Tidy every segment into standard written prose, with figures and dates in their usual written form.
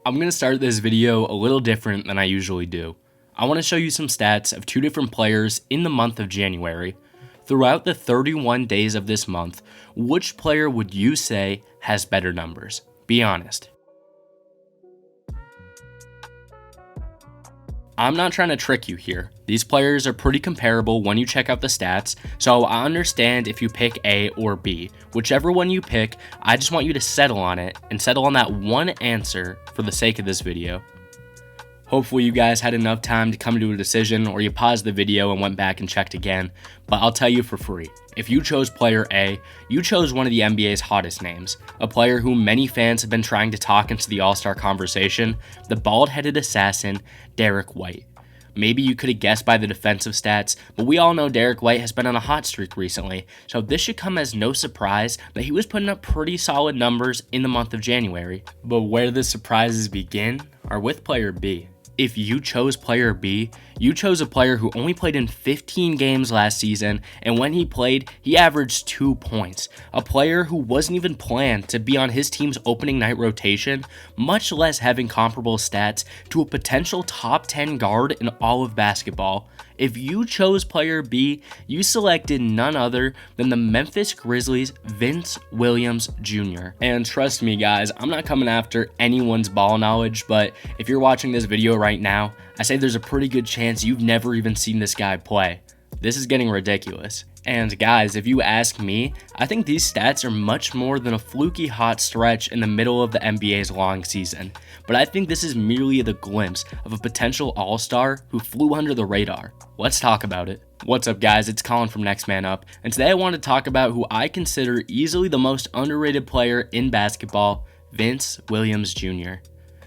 I'm going to start this video a little different than I usually do. I want to show you some stats of two different players in the month of January. Throughout the 31 days of this month, which player would you say has better numbers? Be honest. I'm not trying to trick you here. These players are pretty comparable when you check out the stats, so I understand if you pick A or B. Whichever one you pick, I just want you to settle on it and settle on that one answer for the sake of this video. Hopefully you guys had enough time to come to a decision, or you paused the video and went back and checked again, but I'll tell you for free. If you chose player A, you chose one of the NBA's hottest names, a player who many fans have been trying to talk into the All-Star conversation, the bald-headed assassin, Derek White. Maybe you could have guessed by the defensive stats, but we all know Derek White has been on a hot streak recently, so this should come as no surprise that he was putting up pretty solid numbers in the month of January. But where the surprises begin are with player B. If you chose player B, you chose a player who only played in 15 games last season, and when he played, he averaged 2 points. A player who wasn't even planned to be on his team's opening night rotation, much less having comparable stats to a potential top 10 guard in all of basketball. If you chose player B, you selected none other than the Memphis Grizzlies' Vince Williams Jr. And trust me guys, I'm not coming after anyone's ball knowledge, but if you're watching this video right now, I say there's a pretty good chance you've never even seen this guy play. This is getting ridiculous. And guys, if you ask me, I think these stats are much more than a fluky hot stretch in the middle of the NBA's long season. But I think this is merely the glimpse of a potential all-star who flew under the radar. Let's talk about it. What's up guys, it's Colin from Next Man Up, and today I want to talk about who I consider easily the most underrated player in basketball, Vince Williams Jr.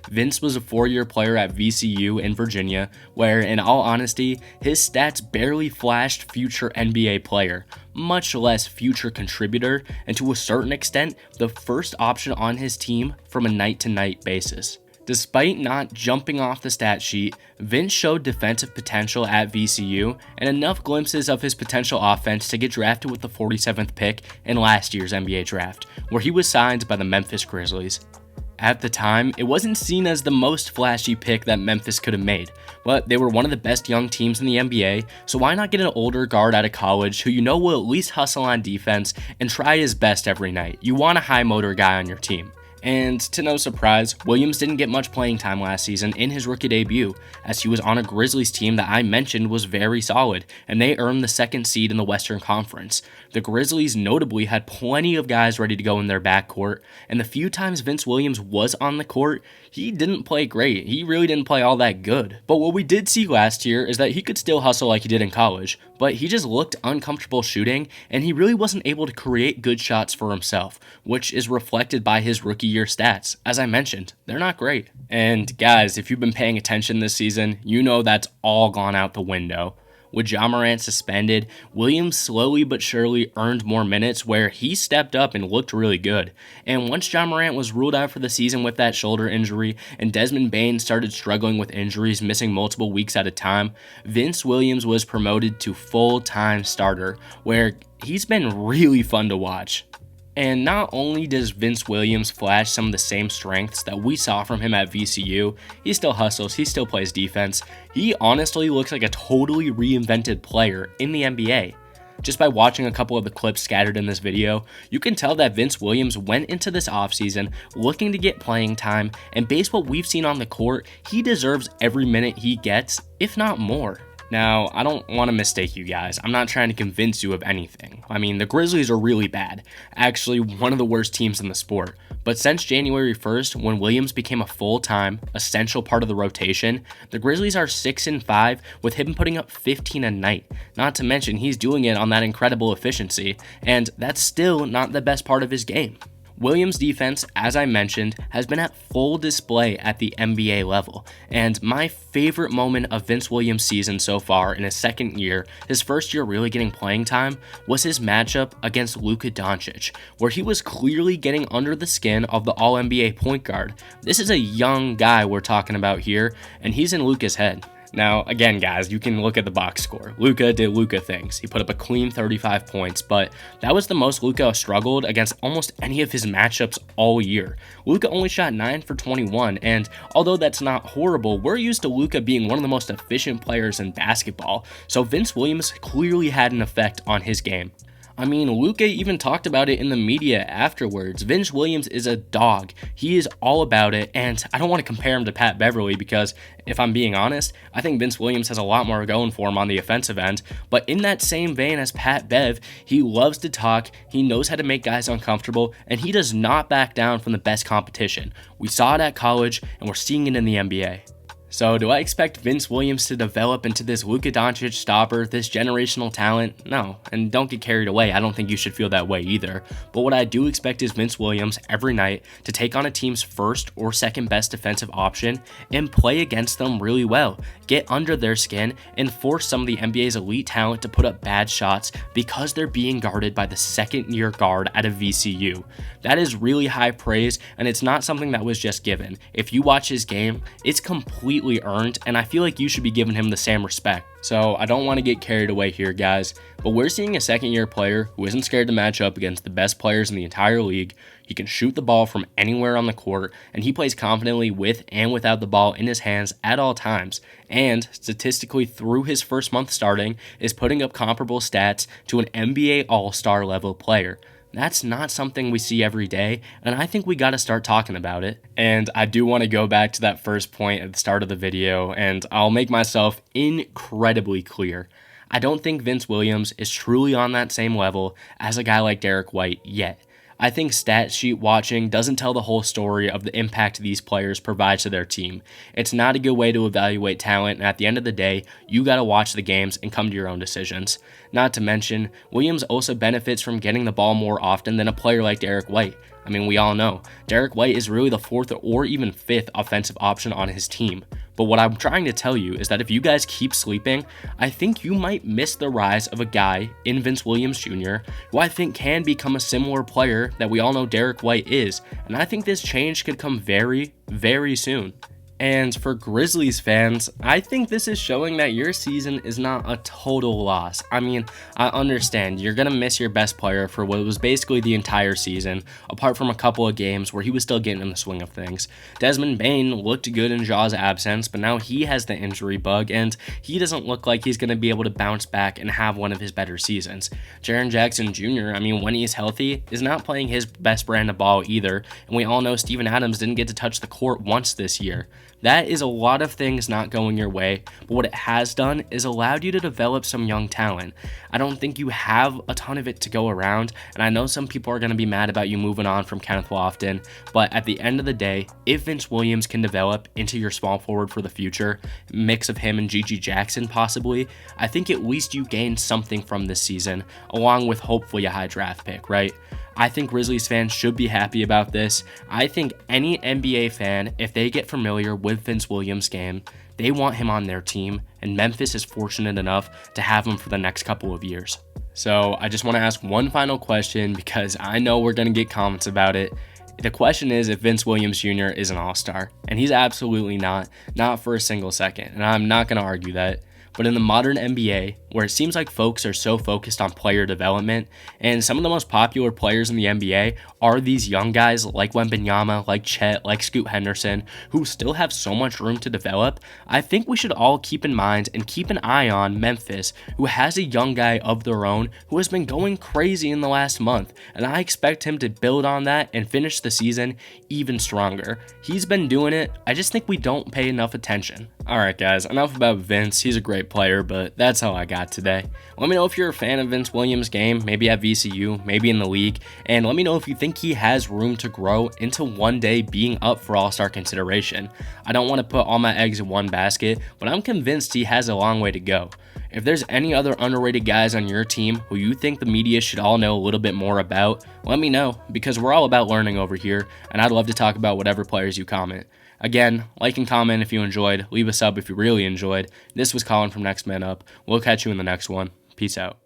Vince was a 4-year player at VCU in Virginia, where, in all honesty, his stats barely flashed future NBA player, much less future contributor, and to a certain extent, the first option on his team from a night-to-night basis. Despite not jumping off the stat sheet, Vince showed defensive potential at VCU and enough glimpses of his potential offense to get drafted with the 47th pick in last year's NBA draft, where he was signed by the Memphis Grizzlies. At the time, it wasn't seen as the most flashy pick that Memphis could have made, but they were one of the best young teams in the NBA, so why not get an older guard out of college who you know will at least hustle on defense and try his best every night? You want a high motor guy on your team. And to no surprise, Williams didn't get much playing time last season in his rookie debut, as he was on a Grizzlies team that I mentioned was very solid, and they earned the 2nd seed in the Western Conference. The Grizzlies notably had plenty of guys ready to go in their backcourt, and the few times Vince Williams was on the court, he didn't play great. He really didn't play all that good. But what we did see last year is that he could still hustle like he did in college, but he just looked uncomfortable shooting, and he really wasn't able to create good shots for himself, which is reflected by his rookie year stats. As I mentioned, they're not great. And guys, if you've been paying attention this season, you know that's all gone out the window. With Ja Morant suspended, Williams slowly but surely earned more minutes where he stepped up and looked really good. And once Ja Morant was ruled out for the season with that shoulder injury and Desmond Bane started struggling with injuries, missing multiple weeks at a time, Vince Williams was promoted to full-time starter, where he's been really fun to watch. And not only does Vince Williams flash some of the same strengths that we saw from him at VCU, he still hustles, he still plays defense, he honestly looks like a totally reinvented player in the NBA. Just by watching a couple of the clips scattered in this video, you can tell that Vince Williams went into this offseason looking to get playing time, and based what we've seen on the court, he deserves every minute he gets, if not more. Now, I don't want to mistake you guys. I'm not trying to convince you of anything. I mean, the Grizzlies are really bad. Actually, one of the worst teams in the sport. But since January 1st, when Williams became a full-time, essential part of the rotation, the Grizzlies are 6-5 with him putting up 15 a night. Not to mention, he's doing it on that incredible efficiency, and that's still not the best part of his game. Williams' defense, as I mentioned, has been at full display at the NBA level, and my favorite moment of Vince Williams' season so far in his second year, his first year really getting playing time, was his matchup against Luka Doncic, where he was clearly getting under the skin of the All-NBA point guard. This is a young guy we're talking about here, and he's in Luka's head. Now, again, guys, you can look at the box score. Luka did Luka things. He put up a clean 35 points, but that was the most Luka struggled against almost any of his matchups all year. Luka only shot 9 for 21, and although that's not horrible, we're used to Luka being one of the most efficient players in basketball, so Vince Williams clearly had an effect on his game. I mean, Luka even talked about it in the media afterwards. Vince Williams is a dog. He is all about it, and I don't want to compare him to Pat Beverly because, if I'm being honest, I think Vince Williams has a lot more going for him on the offensive end, but in that same vein as Pat Bev, he loves to talk, he knows how to make guys uncomfortable, and he does not back down from the best competition. We saw it at college, and we're seeing it in the NBA. So do I expect Vince Williams to develop into this Luka Doncic stopper, this generational talent? No, and don't get carried away. I don't think you should feel that way either. But what I do expect is Vince Williams every night to take on a team's first or second best defensive option and play against them really well. Get under their skin and force some of the NBA's elite talent to put up bad shots because they're being guarded by the second-year guard at a VCU. That is really high praise, and it's not something that was just given. If you watch his game, it's completely earned, and I feel like you should be giving him the same respect. So I don't want to get carried away here, guys, but we're seeing a second-year player who isn't scared to match up against the best players in the entire league. He can shoot the ball from anywhere on the court, and he plays confidently with and without the ball in his hands at all times, and statistically through his first month starting is putting up comparable stats to an NBA All-Star level player. That's not something we see every day, and I think we got to start talking about it. And I do want to go back to that first point at the start of the video, and I'll make myself incredibly clear. I don't think Vince Williams is truly on that same level as a guy like Derek White yet. I think stat sheet watching doesn't tell the whole story of the impact these players provide to their team. It's not a good way to evaluate talent, and at the end of the day, you gotta watch the games and come to your own decisions. Not to mention, Williams also benefits from getting the ball more often than a player like Derek White. I mean, we all know, Derek White is really the fourth or even fifth offensive option on his team. But what I'm trying to tell you is that if you guys keep sleeping, I think you might miss the rise of a guy in Vince Williams Jr., who I think can become a similar player that we all know Derek White is. And I think this change could come very, very soon. And for Grizzlies fans, I think this is showing that your season is not a total loss. I mean, I understand you're going to miss your best player for what was basically the entire season, apart from a couple of games where he was still getting in the swing of things. Desmond Bane looked good in Jaw's absence, but now he has the injury bug, and he doesn't look like he's going to be able to bounce back and have one of his better seasons. Jaren Jackson Jr., I mean, when he's healthy, is not playing his best brand of ball either, and we all know Steven Adams didn't get to touch the court once this year. That is a lot of things not going your way, but what it has done is allowed you to develop some young talent. I don't think you have a ton of it to go around, and I know some people are going to be mad about you moving on from Kenneth Lofton, but at the end of the day, if Vince Williams can develop into your small forward for the future, mix of him and Gigi Jackson possibly, I think at least you gain something from this season, along with hopefully a high draft pick, right? I think Grizzlies fans should be happy about this. I think any NBA fan, if they get familiar with Vince Williams' game, they want him on their team, and Memphis is fortunate enough to have him for the next couple of years. So I just want to ask one final question because I know we're going to get comments about it. The question is if Vince Williams Jr. is an all-star, and he's absolutely not for a single second, and I'm not going to argue that. But in the modern NBA, where it seems like folks are so focused on player development, and some of the most popular players in the NBA are these young guys like Wembanyama, like Chet, like Scoot Henderson, who still have so much room to develop, I think we should all keep in mind and keep an eye on Memphis, who has a young guy of their own who has been going crazy in the last month, and I expect him to build on that and finish the season even stronger. He's been doing it, I just think we don't pay enough attention. Alright guys, enough about Vince, he's a great player, but that's all I got today. Let me know if you're a fan of Vince Williams' game, maybe at VCU, maybe in the league, and let me know if you think he has room to grow into one day being up for all-star consideration. I don't want to put all my eggs in one basket, but I'm convinced he has a long way to go. If there's any other underrated guys on your team who you think the media should all know a little bit more about, let me know, because we're all about learning over here, and I'd love to talk about whatever players you comment. Again, like and comment if you enjoyed, leave a sub if you really enjoyed. This was Colin from Next Man Up. We'll catch you in the next one. Peace out.